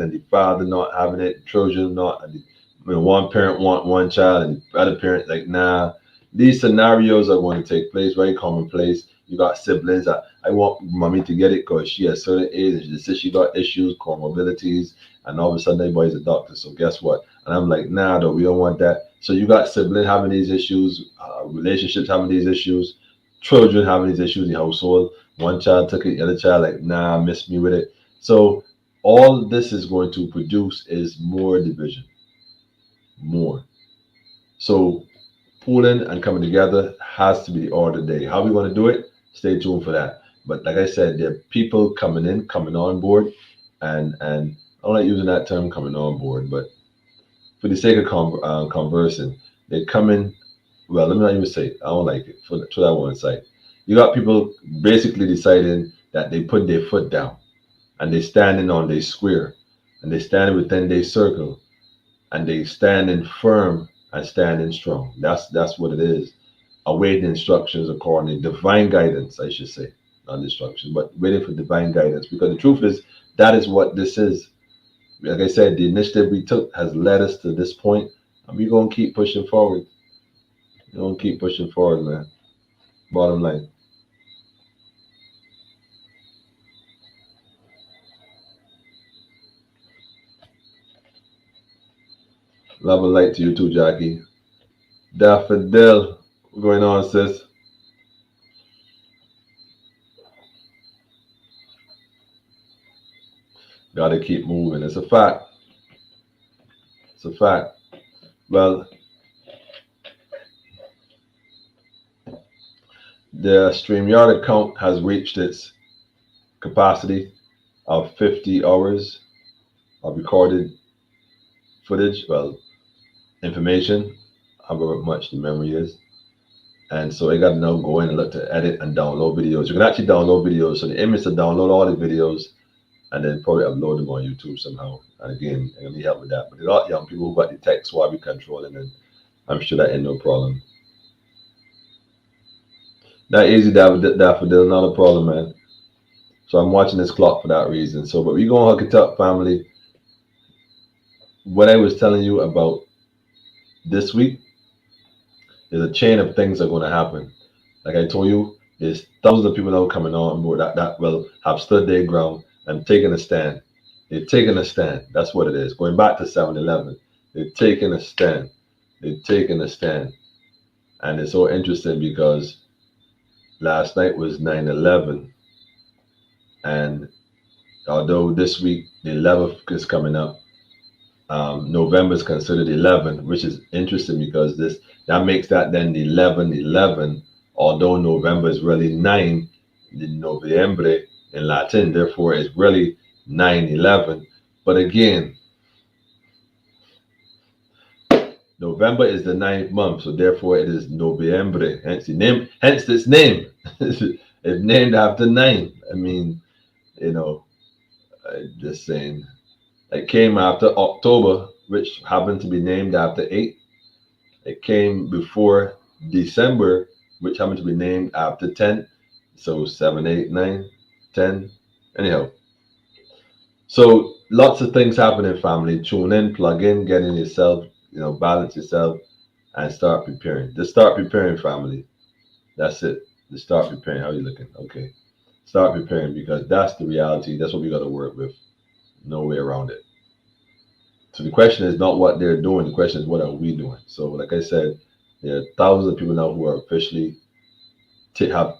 and the father not having it, children not. And one parent want one child, and the other parent like nah. These scenarios are going to take place, very commonplace. You got siblings that I want mommy to get it because she has certain age. She says she got issues, comorbidities, and all of a sudden everybody's a doctor. So guess what? And I'm like, nah, though, we don't want that. So you got siblings having these issues, relationships having these issues, children having these issues in the household. One child took it, the other child like, nah, miss me with it. So all this is going to produce is more division, more. So pooling and coming together has to be the order of the day. How we want to do it? Stay tuned for that. But like I said, there are people coming in, coming on board, and I don't like using that term coming on board, but for the sake of conversing, they come in. Well, let me not even say it. I don't like it for that one side. You got people basically deciding that they put their foot down and they standing on their square and they standing within their circle and they standing firm and standing strong. That's what it is. Awaiting instructions according to divine guidance, I should say, not instructions, but waiting for divine guidance. Because the truth is, that is what this is. Like I said, the initiative we took has led us to this point, and we're gonna keep pushing forward. We're gonna keep pushing forward, man. Bottom line. Love and light to you too, Jackie. Daffodil, what's going on, sis? Gotta keep moving. It's a fact. It's a fact. Well, the StreamYard account has reached its capacity of 50 hours of recorded footage, well, information, however much the memory is. And so I got to now go in and look to edit and download videos. You can actually download videos. So the aim is to download all the videos and then probably upload them on YouTube somehow. And again, I'm going to need help with that. But there are a lot of young people who got the tech, so I'll be controlling it. I'm sure that ain't no problem. Not easy, Daffodil, not a problem, man. So I'm watching this clock for that reason. So, but we going to hook it up, family. What I was telling you about this week is a chain of things that are going to happen. Like I told you, there's thousands of people now coming on board that will have stood their ground and taken a stand. They're taking a stand. That's what it is. Going back to 7-Eleven, they're taking a stand. They're taking a stand. And it's so interesting because last night was 9/11, and although this week the 11th is coming up, November is considered 11, which is interesting because this that makes that then 11/11. Although November is really 9, the Noviembre in Latin, therefore it's really 9/11. But again, November is the ninth month, so therefore it is Noviembre. Hence the name. Hence its name. It's named after nine. I mean, you know, just saying. It came after October, which happened to be named after 8. It came before December, which happened to be named after 10. So 7, 8, 9, 10. Anyhow, so lots of things happen in family. Tune in, plug in, get in yourself, balance yourself, and start preparing. Just start preparing, family. That's it. Just start preparing. How are you looking? Okay. Start preparing because that's the reality. That's what we got to work with. No way around it. So the question is not what they're doing. The question is what are we doing? So, like I said, there are thousands of people now who are have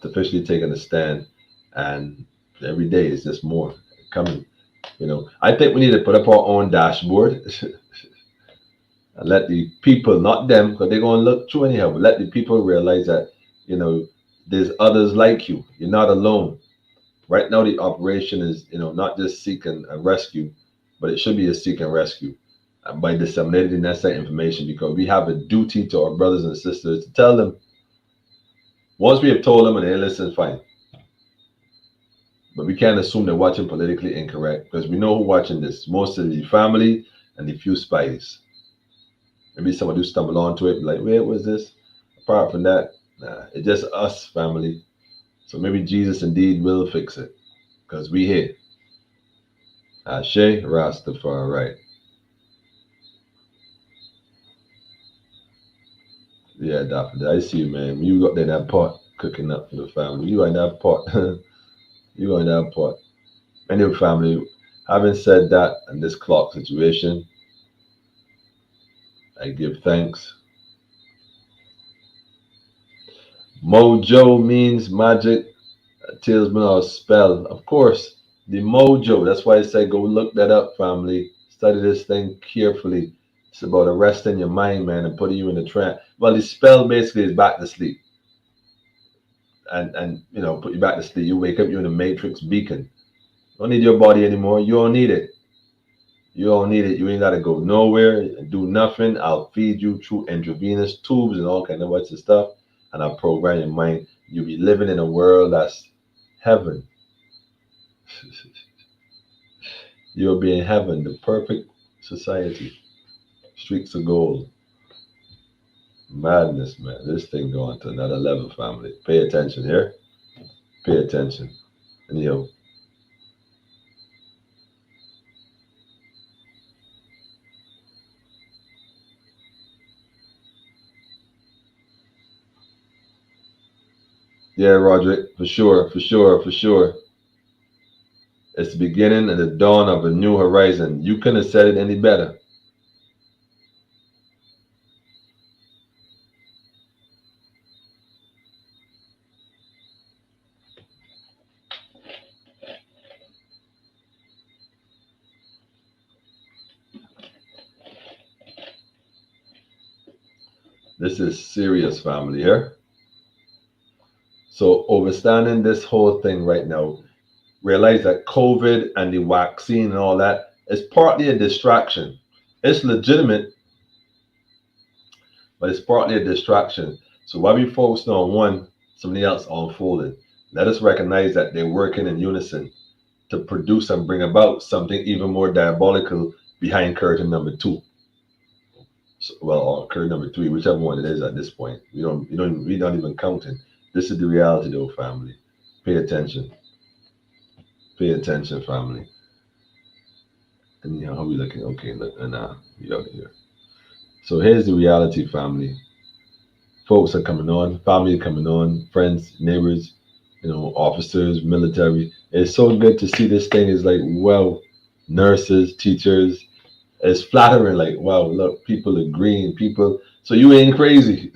officially taken a stand, and every day is just more coming. I think we need to put up our own dashboard and let the people, not them, because they're going to look through anyhow, but let the people realize that there's others like you. You're not alone. Right now, the operation is not just seek and rescue, but it should be a seek and rescue by disseminating that information because we have a duty to our brothers and sisters to tell them. Once we have told them and they listen, fine. But we can't assume they're watching politically incorrect because we know who's watching this. Most of the family and the few spies. Maybe somebody who stumble onto it, like, where was this? Apart from that, nah, it's just us, family. So maybe Jesus indeed will fix it because we here. Ashe Rastafari. Yeah, definitely. I see you, man. You got that pot cooking up for the family. You got that pot. You got that pot. Anyway, family, having said that, and this clock situation, I give thanks. Mojo means magic, a talisman or a spell. Of course, the mojo. That's why I say go look that up, family. Study this thing carefully. It's about arresting your mind, man, and putting you in a trance. Well, the spell basically is back to sleep. And put you back to sleep. You wake up, you're in a matrix beacon. You don't need your body anymore. You don't need it. You don't need it. You ain't gotta go nowhere and do nothing. I'll feed you through intravenous tubes and all kind of what's the stuff, and I'll program your mind. You'll be living in a world that's heaven. You'll be in heaven, the perfect society. Streaks of gold. Madness, man. This thing going to another level, family. Pay attention here. Pay attention. And yeah, Roderick, for sure, for sure, for sure. It's the beginning and the dawn of a new horizon. You couldn't have said it any better. This is serious, family here. So, overstanding this whole thing right now, realize that COVID and the vaccine and all that is partly a distraction. It's legitimate, but it's partly a distraction. So while we focus on one, something else unfolded. Let us recognize that they're working in unison to produce and bring about something even more diabolical behind curtain number two. So, well, or curtain number three, whichever one it is at this point. We're not even counting. This is the reality, though, family. Pay attention. Pay attention, family. And how we looking? Okay, look, and we out here. So here's the reality, family. Folks are coming on, family coming on, friends, neighbors, officers, military. It's so good to see this thing is like, well, nurses, teachers. It's flattering, like, wow, look, people agreeing, people. So you ain't crazy.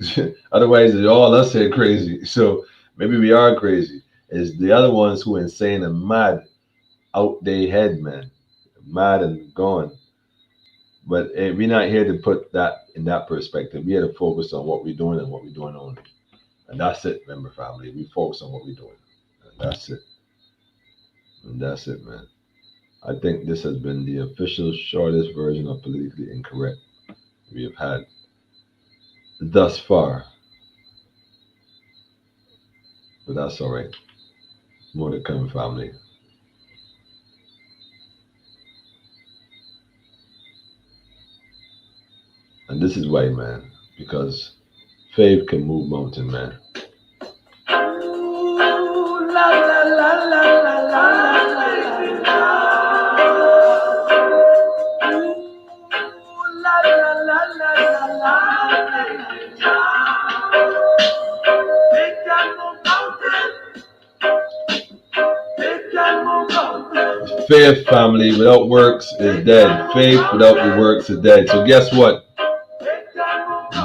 Otherwise, all us here crazy. So maybe we are crazy. It's the other ones who insane and mad out their head, man, mad and gone. But we're not here to put that in that perspective. We're here to focus on what we're doing and what we're doing only. And that's it, member family. We focus on what we're doing. And that's it. And that's it, man. I think this has been the official shortest version of Politically Incorrect we have had thus far. But that's all right. More to come, family. And this is why, man. Because faith can move mountain, man. Faith, family, without works is dead. Faith without the works is dead. So guess what?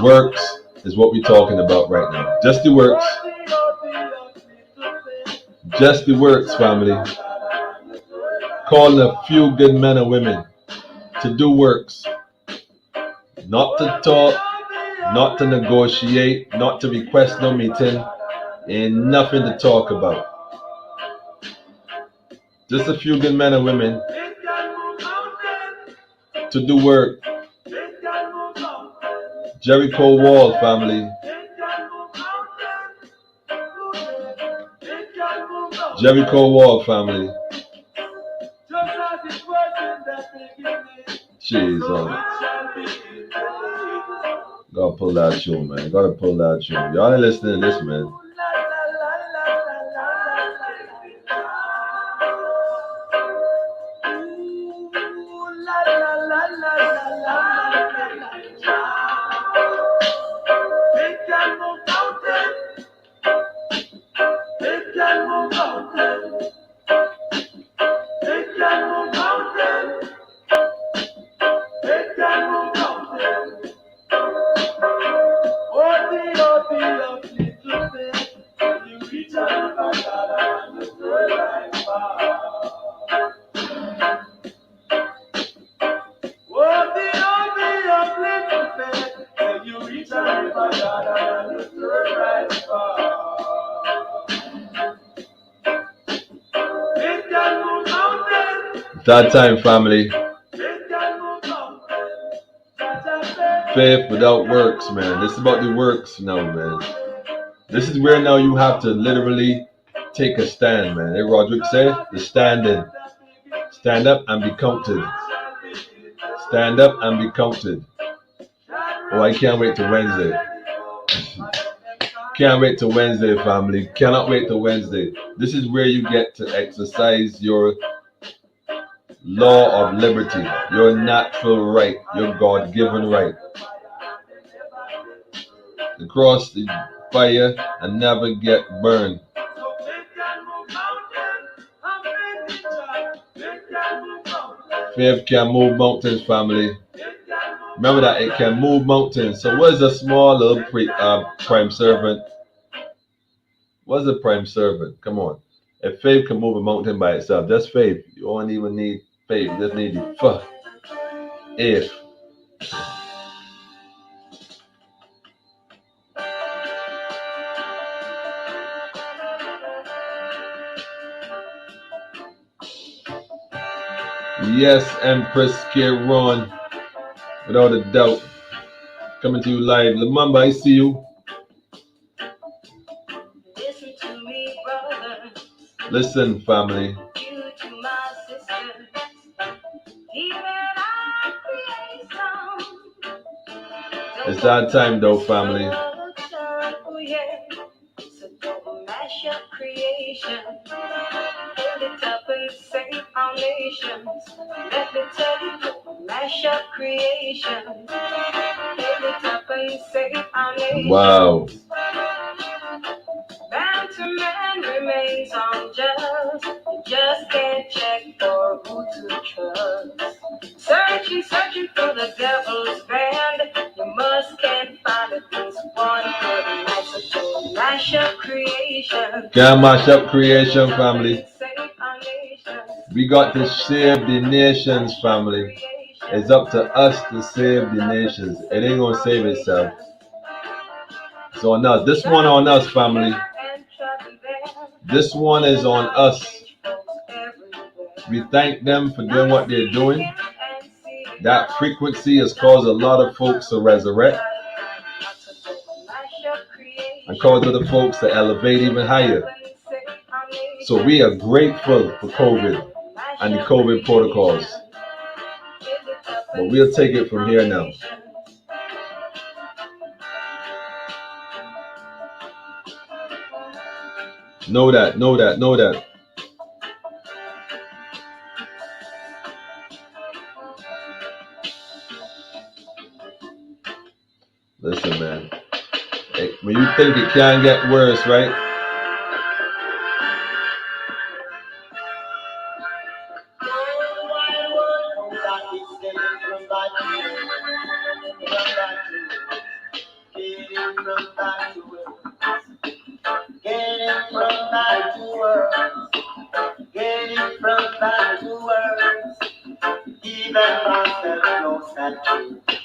Works is what we're talking about right now. Just the works. Just the works, family. Calling a few good men and women to do works. Not to talk, not to negotiate, not to request no meeting. Ain't nothing to talk about. Just a few good men and women to do work. Jericho Wall, family. Jericho Wall, family. Jeez, gotta pull that tune, man. Gotta pull that tune. Y'all ain't listening to this, man. That time, family. Faith without works, man. This is about the works now, man. This is where now you have to literally take a stand, man. Hey, Roderick said, the standing. Stand up and be counted. Stand up and be counted. Oh, I can't wait till Wednesday. Can't wait till Wednesday, family. Cannot wait till Wednesday. This is where you get to exercise your law of liberty, your natural right, your God-given right. To cross the fire and never get burned. Faith can move mountains, family. Remember that it can move mountains. So what is a small little prime servant? What's a prime servant? Come on. If faith can move a mountain by itself, that's faith. You don't even need faith. You just need the if. Yes, Empress Kieran, without a doubt. Coming to you live. Lamamba, I see you. Listen to me, brother. Listen, family. You to my sister. Even I create some. It's that time though, family. Oh, yeah. So don't mash up creation. Build it up and save foundations. Let me tell you, don't mash up creation. Build it up and save foundations. Wow. Man to man remains unjust. You just can't check for who to trust. Searching for the devil's band. You must can't find it. This one good night. So don't mash up creation. Can't mash up creation, family. We got to save the nations, family. It's up to us to save the nations. It ain't gonna save itself. It's on us. This one on us, family. This one is on us. We thank them for doing what they're doing. That frequency has caused a lot of folks to resurrect and caused other folks to elevate even higher. So we are grateful for COVID and the COVID protocols. But we'll take it from here now. Know that. Listen, man. Hey, when you think it can get worse, right?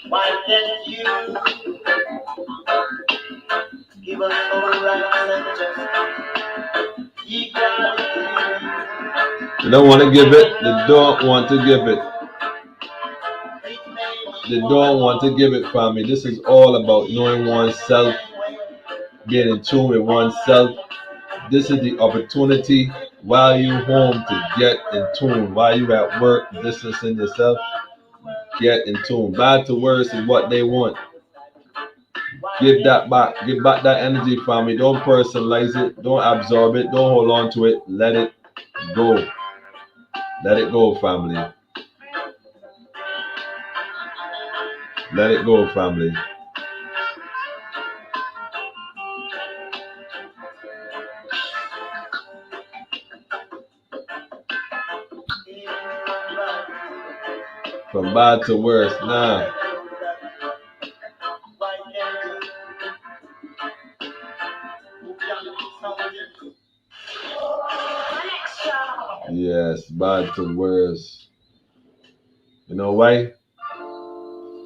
Why can't you give us all rights and just equality? They don't want to give it. They don't want to give it. They don't want to give it, family. This is all about knowing oneself, being in tune with oneself. This is the opportunity while you home to get in tune. While you at work, distancing yourself, get in tune. Bad to worse is what they want. Give that back. Give back that energy, family. Don't personalize it. Don't absorb it. Don't hold on to it. Let it go. Let it go, family. Let it go, family. From bad to worse, nah. Yes, bad to worse. You know why?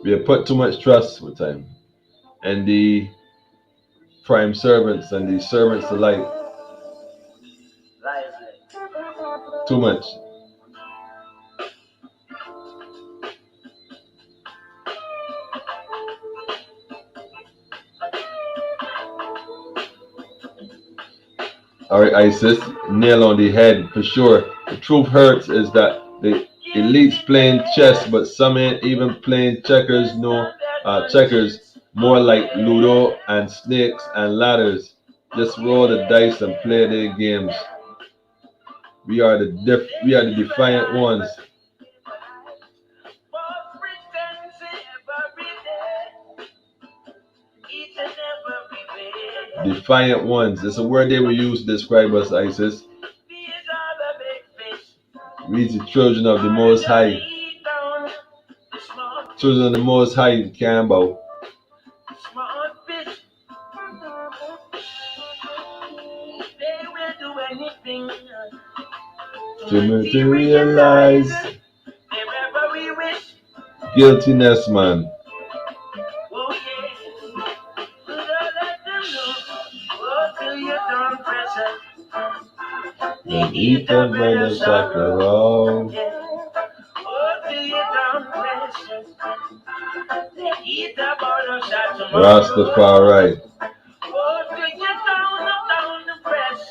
We have put too much trust with time. And the prime servants and the servants alike. Too much. All right, Isis, nail on the head for sure. The truth hurts is that the elites playing chess, but some ain't even playing checkers. No, checkers more like Ludo and snakes and ladders. Just roll the dice and play their games. We are the defiant ones. Defiant ones. It's a word they will use to describe us, Isis. We the children of the Most High. Children of the Most High, Campbell. To materialize guiltiness, man. And eat the bread of sacrifice. Rastafari.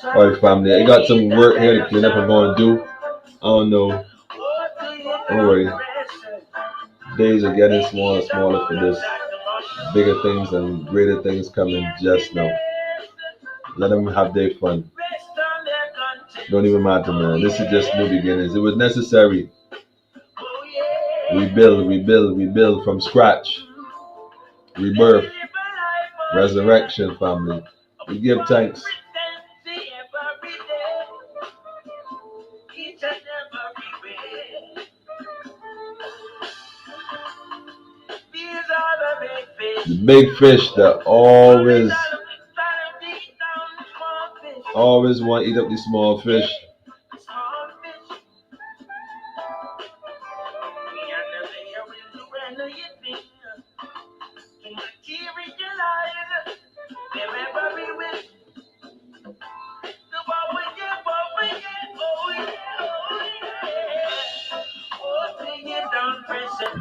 Alright, family, I got some work here to clean up. I'm going to do. I don't know. Don't worry. Days are getting smaller and smaller for this. Bigger things and greater things coming just now. Let them have their fun. Don't even matter, man. This is just new beginnings. It was necessary. We build from scratch. Rebirth. Resurrection, family. We give thanks. The big fish that always want to eat up the small fish.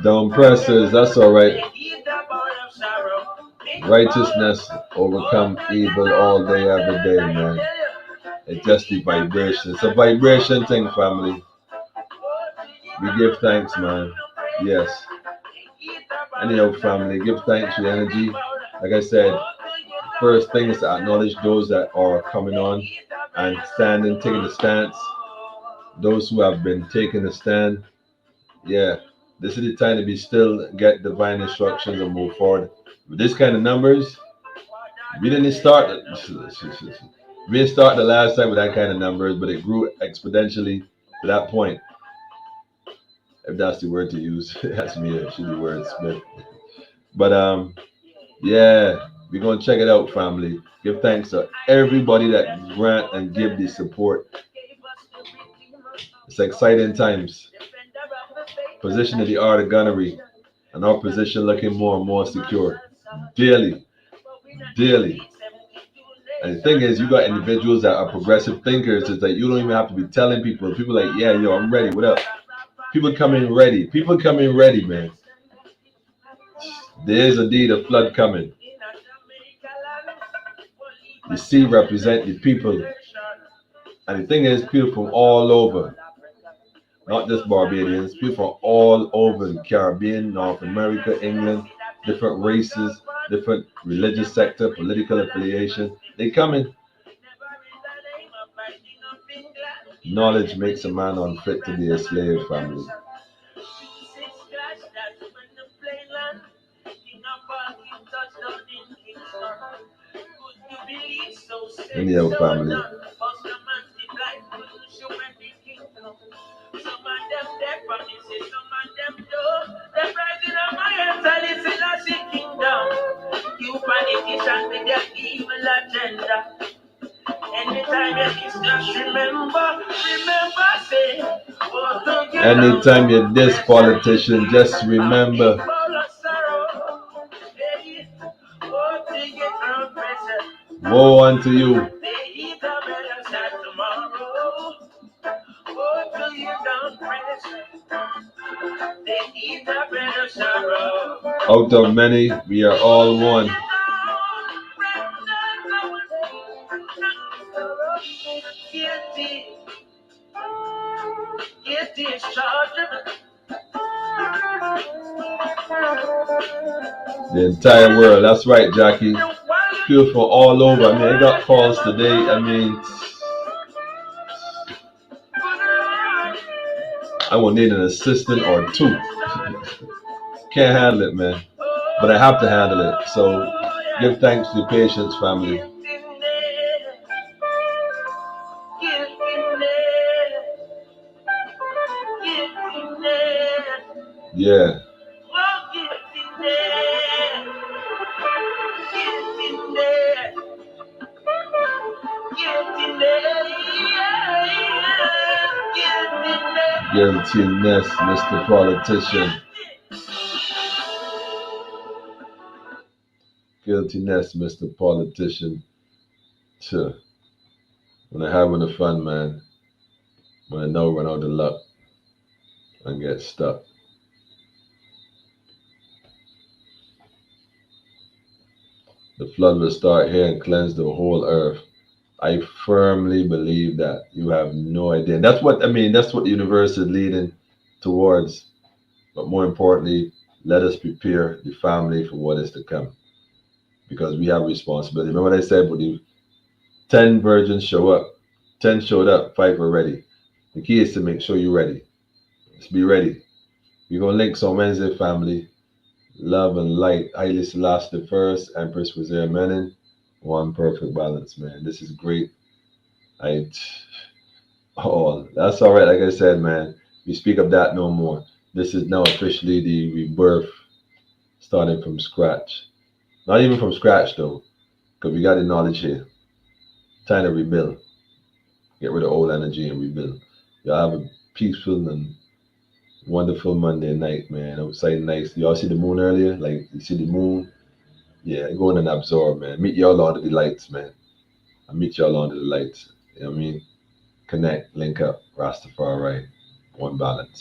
Down pressers, that's alright. Righteousness overcome evil all day, every day, man. It's just the vibration. It's a vibration thing, family. We give thanks, man. Yes. Anyhow, family, give thanks for the energy. Like I said, first thing is to acknowledge those that are coming on and standing, taking the stance. Those who have been taking the stand. Yeah, this is the time to be still, get divine instructions and move forward. With this kind of numbers, we didn't start the last time with that kind of numbers, but it grew exponentially to that point. If that's the word to use. That's me a shitty word, Smith. But yeah, we're gonna check it out, family. Give thanks to everybody that grant and give the support. It's exciting times. Position of the art of gunnery, and our position looking more and more secure. Daily. And the thing is, you got individuals that are progressive thinkers. It's like you don't even have to be telling people. People like, yeah, yo, I'm ready. What up? People come in ready, man. There is indeed a flood coming. The sea represent the people. And the thing is, people from all over, not just Barbadians, people from all over the Caribbean, North America, England, different races, different religious sector, political affiliation, they coming. Knowledge makes a man unfit to be a slave, family. Anyhow, family. Anytime you diss politician, just remember. Woe unto you. Out of many, we are all one. The entire world. That's right, Jackie. People from all over. I mean, I got calls today. I mean, I will need an assistant or two. Can't handle it, man. But I have to handle it. So give thanks to your patience, family. Yeah. Guiltiness, Mr. Politician. Guiltiness, Mr. Politician. Sure. When I'm having the fun, man. When I know run out of luck and get stuck. The flood will start here and cleanse the whole earth. I firmly believe that. You have no idea. And that's what I mean. That's what the universe is leading towards. But more importantly, let us prepare the family for what is to come, because we have responsibility. Remember what I said? When the 10 virgins show up, 10 showed up, 5 were ready. The key is to make sure you're ready. Just be ready. We're gonna link on Wednesday, family. Love and light. Haile Selassie the First, Empress Wazir Menin. One perfect balance, man. This is great. That's all right. Like I said, man, we speak of that no more. This is now officially the rebirth, starting from scratch. Not even from scratch though, because we got the knowledge here. Time to rebuild. Get rid of old energy and rebuild. Y'all have a peaceful and wonderful Monday night, man. Outside nice. Y'all see the moon earlier? Like, you see the moon? Yeah, go in and absorb, man. Meet y'all under the lights, man. I meet y'all under the lights. You know what I mean? Connect, link up, Rastafari, one balance.